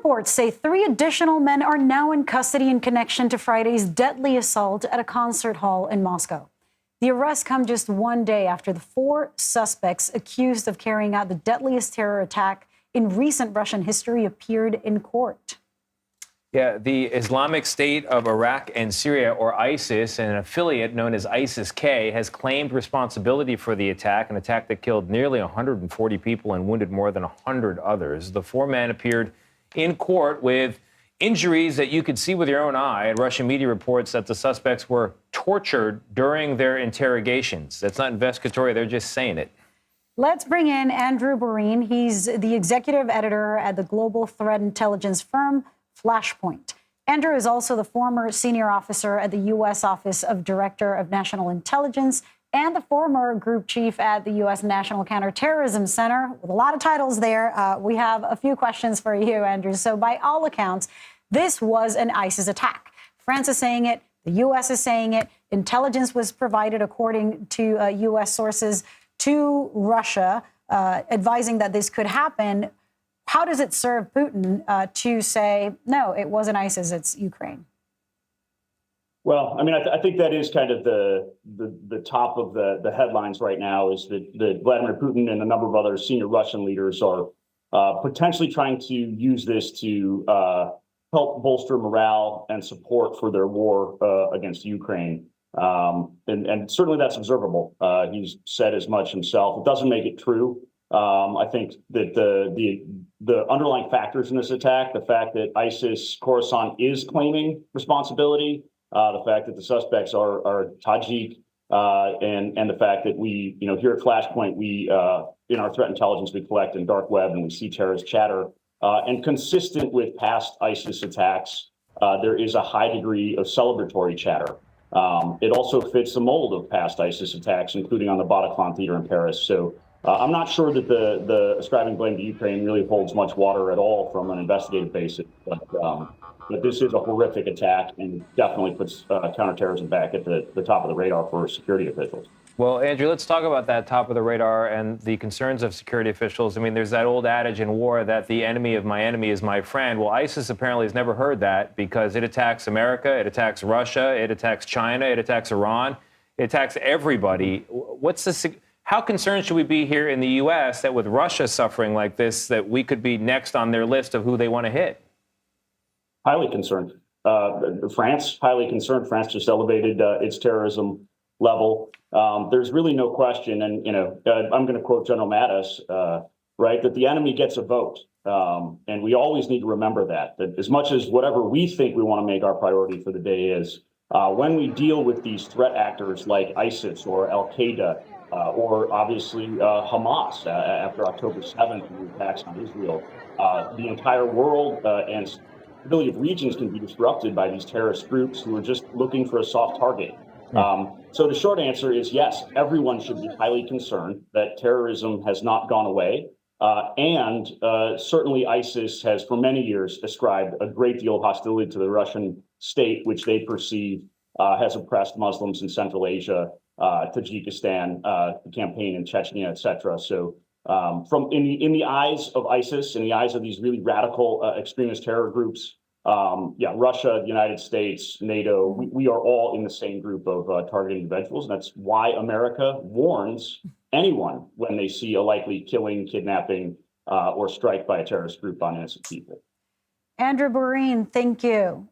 reports say 3 additional men are now in custody in connection to Friday's deadly assault at a concert hall in Moscow. The arrests come just one day after the 4 suspects accused of carrying out the deadliest terror attack in recent Russian history appeared in court. Yeah, the Islamic State of Iraq and Syria, or ISIS, and an affiliate known as ISIS-K, has claimed responsibility for the attack, an attack that killed nearly 140 people and wounded more than 100 others. The 4 men appeared in court with injuries that you could see with your own eye. And Russian media reports that the suspects were tortured during their interrogations. That's not investigatory, they're just saying it. Let's bring in Andrew Borene. He's the executive editor at the global threat intelligence firm Flashpoint. Andrew is also the former senior officer at the U.S. Office of Director of National Intelligence and the former group chief at the U.S. National Counterterrorism Center. With a lot of titles there, we have a few questions for you, Andrew. So by all accounts, this was an ISIS attack. France is saying it. The U.S. is saying it. Intelligence was provided, according to U.S. sources, to Russia, advising that this could happen. How does it serve Putin to say, no, it wasn't ISIS, it's Ukraine? Well, I mean, I think that is kind of the top of the headlines right now, is that Vladimir Putin and a number of other senior Russian leaders are potentially trying to use this to help bolster morale and support for their war against Ukraine. And certainly that's observable. He's said as much himself. It doesn't make it true. I think that the underlying factors in this attack, the fact that ISIS Khorasan is claiming responsibility, the fact that the suspects are Tajik, and the fact that we, here at Flashpoint, we in our threat intelligence, we collect in dark web and we see terrorist chatter, and consistent with past ISIS attacks, there is a high degree of celebratory chatter. It also fits the mold of past ISIS attacks, including on the Bataclan theater in Paris. So I'm not sure that the ascribing blame to Ukraine really holds much water at all from an investigative basis. But this is a horrific attack and definitely puts counterterrorism back at the top of the radar for security officials. Well, Andrew, let's talk about that top of the radar and the concerns of security officials. I mean, there's that old adage in war that the enemy of my enemy is my friend. Well, ISIS apparently has never heard that, because it attacks America, it attacks Russia, it attacks China, it attacks Iran, it attacks everybody. How concerned should we be here in the U.S. that with Russia suffering like this, that we could be next on their list of who they want to hit? Highly concerned. France, highly concerned. France just elevated its terrorism level. There's really no question, and I'm going to quote General Mattis, right, that the enemy gets a vote, and we always need to remember that as much as whatever we think we want to make our priority for the day is, when we deal with these threat actors like ISIS or Al Qaeda, or obviously Hamas after October 7th, and the attacks on Israel, the entire world and stability of regions can be disrupted by these terrorist groups who are just looking for a soft target. So the short answer is yes, everyone should be highly concerned that terrorism has not gone away. And certainly ISIS has for many years ascribed a great deal of hostility to the Russian state, which they perceive has oppressed Muslims in Central Asia, Tajikistan, the campaign in Chechnya, et cetera. So in the eyes of ISIS, in the eyes of these really radical extremist terror groups, Russia, the United States, NATO, we are all in the same group of targeted individuals. And that's why America warns anyone when they see a likely killing, kidnapping, or strike by a terrorist group on innocent people. Andrew Borene, thank you.